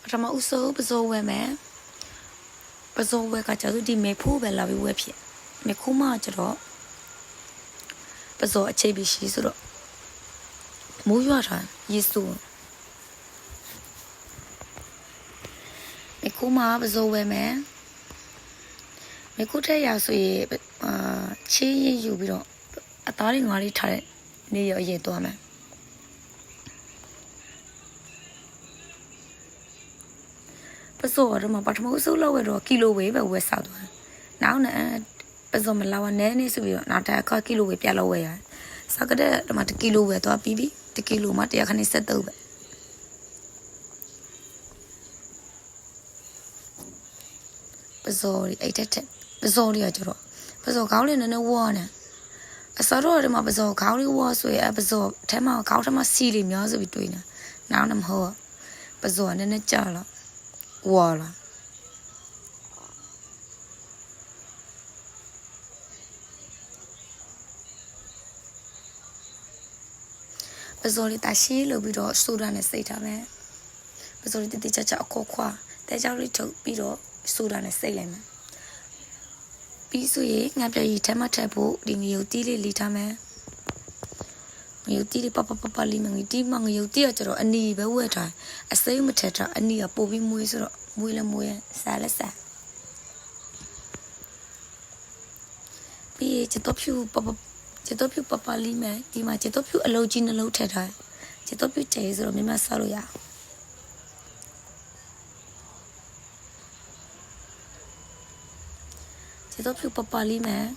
什么乌苏不做外面，不做外个叫做地没铺呗，那边外片，没铺嘛就着，不做这边西是了，木月上一苏，没铺嘛不做外面，没铺这样所以钱也有不着，打理我里差的，你要也多嘛。不做什么，把什么收了为着kilo为吧，为啥多？然后呢，不做么老晚奶奶是不是？那他靠kilo为别了为啊？啥个的，他妈的kilo为多比比，的kilo嘛，这看你识到呗。不做的，哎这，不做的就着，不做搞的那我呢，啥多的嘛不做搞的我所以不做，他妈搞他妈稀里面是不对呢？然后那么好，不做那家了。我了，不做的大西路比着苏丹的谁他们，不做的弟弟家家过夸，在家里头比着苏丹的谁来嘛？比所以俺表姨他妈太不，另有地里他们，有地里爸里面有地嘛有地啊，就说安妮不会他，谁没太他，安妮啊不比没说，没了没，啥了啥。比这多票爸里面，地嘛这多票老金的老太太，这多票这是了没嘛少了呀。这多票爸里面，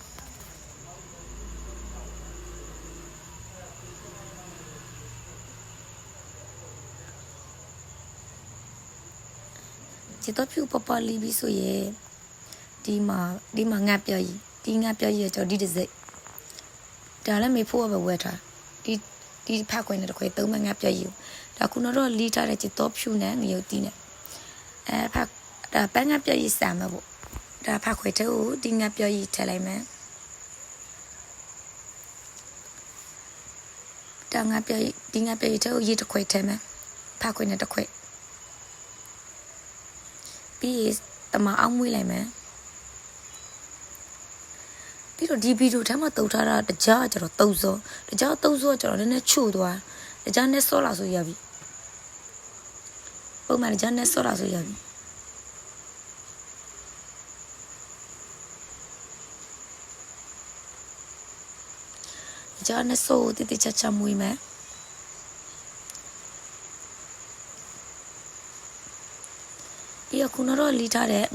这多票爸里比说耶，地嘛俺表姨，地俺表姨叫地的谁？但是没破不会他，地拍过那个块都没俺表姨，但可能说离他的这多票呢，有地呢，拍，但把俺表姨三么不？但拍块头，地俺表姨才来嘛，但俺表姨，地俺表姨头一只块头嘛，拍块那只块，比他妈安慰来嘛。比如地比如他们都查了，这家叫做都做，这家都做叫做那秋多，这家那少了所以比，不买这家那少了所以比，这家那少的cha mui嘛，比如可能说离他的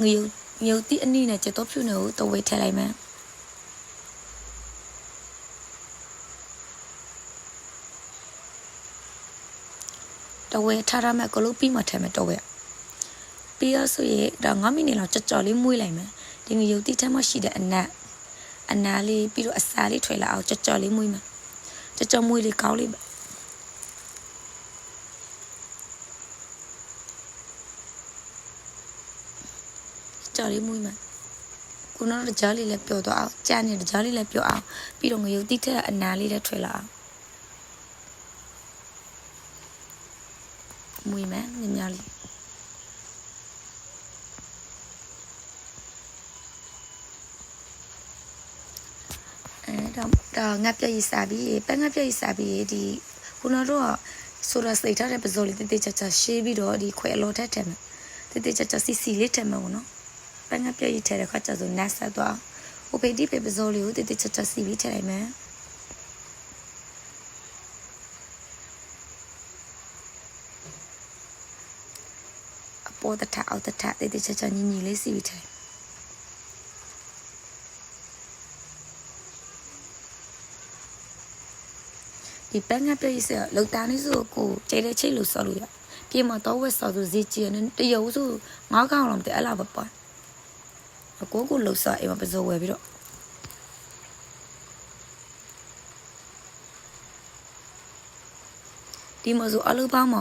有的你呢，这多票呢都会提来嘛。တော့ဝဲထားရမယ်ကလို့ပြီးမှထဲမယ်တော့ဝဲပြီးရဆိုရင်ဒါ9မိနစ်လောက်ကြော်လေးမွေးလိုက်မယ်ဒီငရုတ်တိထဲမှာရှိတဲ့အနာလေးပြီးတော့အစာလေးထွေလာအောင်ကြော်လေးမွေးမယ်ကြော်မွေးလေးကောင်းလေးကြော်လေးမွေးမယ်ခုနကကြားလေးလည်းပျော်သွားအောင်ကြားနေကြားလေးလည်းပျော်အောင်ပြီးတော့ငရုတ်တိထဲအနာလေးလည်းထွေလာအောင်မွေးမယ်ညများလေးဒါငါပြည့်စားပြီးပန်းငါပြည့်စားပြီးဒီခုနတော့ဆိုရစိတ်ထားတဲ့ပဇော်လေးတိတိကျကျရှေးပြီးတော့ဒီခွဲလော်ထက်တယ်တိတိကျကျစီလေးတယ်မဟုတ်နော်ပန်းငါပြည့်ထဲတဲ့ခါကျဆိုနတ်ဆက်သွားဟိုပေဒီပေပဇော်လေးကိုတိတိကျကျစီပြီးထည့်လိုက်မယ်အပေါ်တထအောက်တထတိတိကျကျညီလေးစီပြီးထည့်ဒီပန်းငါပြည့်စလောက်တာနေဆိုကိုကျဲတဲ့ချိတ်လို့ဆော်လို့ရပြေမတော့ဝက်ဆော်ဆိုဈေးကြီးနေတရုပ်ဆို9កောင်လောက်တဲ့အဲ့လားပေါ့အကိုလှုပ်ဆော်အိမ်မှာပစိုးဝယ်ပြီးတော့ဒီမဆိုအလုပ်ပေါင်းမ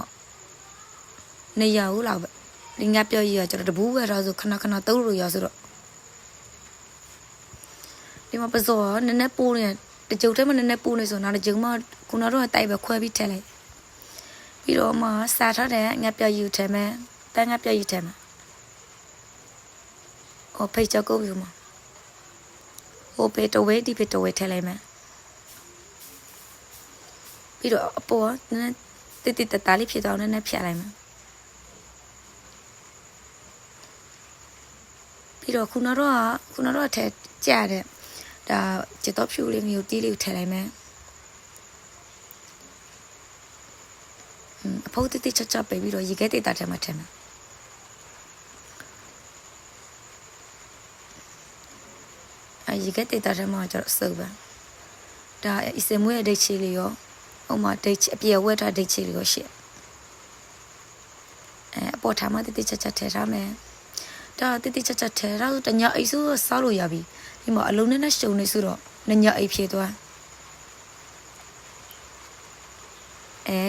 နေရဘူးလောက်ပဲဒီငါပြောရကျတော့တဘူးဝယ်တော့ဆိုခဏတုံးလို့ရဆိုတော့ဒီမှာပစိုးနည်းနည်းပိုးနေတကြုံထဲမှာနည်းနည်းပိုးနေဆိုနောက်တကြုံမှာခုနတော့တိုက်ပဲခွဲပြီးထည့်လိုက်ပြီးတော့မှစားထားတဲ့ငါပြောယူထဲမှာ တန်းကပြည့်ရထဲမှာဟိုဖိတ်ချက်ကိုယူမှာဟိုပေတဝဲဒီပေတဝဲထဲလိုက်မယ်ပြီးတော့အပေါ်နည်းတိတိတတလေးဖြစ်သွားနည်းနည်းဖြတ်လိုက်မယ်ပြီးတော့ခုနတော့ထဲကြတဲ့ဒါจิตတော့ဖြူလေးမျိုးတီးလေးထည့်လိုက်မယ်အဖို့တိတိချချပဲပြီးတော့ရေခဲတေတာထဲမှာထည့်မယ်ရေခဲတေတာထဲမှာကျတော့စုပ်ပဲဒါအစမွေးရဲ့ဒိတ်ချီလေးရောဥမာဒိတ်အပြေဝက်ထားဒိတ်ချီလေးရောရှိအပေါ်ထားမှတိတိချချထည့်ထားမယ်ဒါတိတိချချထဲတော့တညအိဆိုးစားလို့ရပြီဒီမှာအလုံးနဲ့ရှုံနေဆိုတော့ညအိဖြေသွား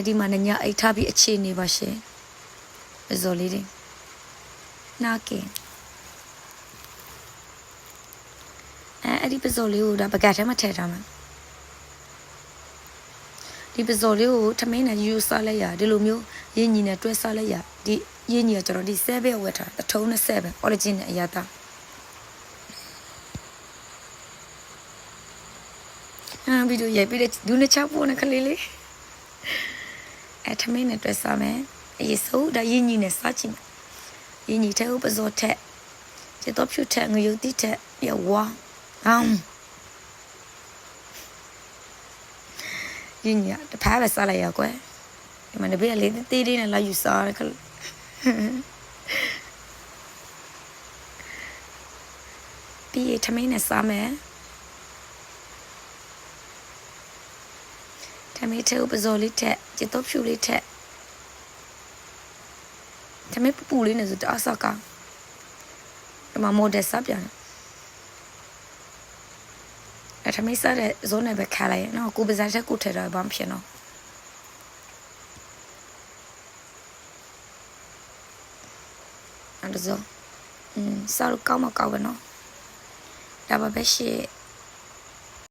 ဒီမှာညအိထားပြီးအခြေနေပါရှင်အစောလေးတွေနာကင်အဲ့ဒီပစောလေးကိုဒါပကတ်ထဲမှာထည့်ထားမယ်ဒီပစောလေးကိုထမင်းနဲ့ယူစားလိုက်ရဒီလိုမျိုးရင်းညီနဲ့တွဲစားလိုက်ရဒီရင်းညီကကျွန်တော်ဒီ7ဝက်ထားတထုံးနဲ့7 origin နဲ့အရာသားဗီဒီယိုရိုက်ပြီးတဲ့ဒူးနဲ့ချပိုးနဲ့ခလေးလေးထမင်းနဲ့တွဲစားမယ်အရေးစိုးဒါရင်းညီနဲ့စားချင်ရင်းညီထဲကိုပစောထက်ကျတော့ဖြူထက်ငရုတ်တိထက်ပြဝါရင်းညီတဖားပဲစားလိုက်ရကွယ်ဒီမှာတပည့်လေးတေးလေးနဲ့လာယူစားတယ်ခလေးပြီးထမင်းနဲ့စားမယ်ထမင်းထဲကိုပစောလေးထက်ကျတော့ဖြူလေးထက်ထမင်းပူလေးနဲ့ဆိုတအားစားကောင်းဒီမှာမိုဒယ်စားပြန်ထမင်းစားတဲ့ဇုံးနဲ့ပဲခါလိုက်နော်ကိုပဇာချက်ကိုထဲတော့ဘာမှဖြစ်နော်အဲ့ဒါဆိုစားလို့ကောင်းမကောင်းပဲနော်ဒါပါပဲရှေ့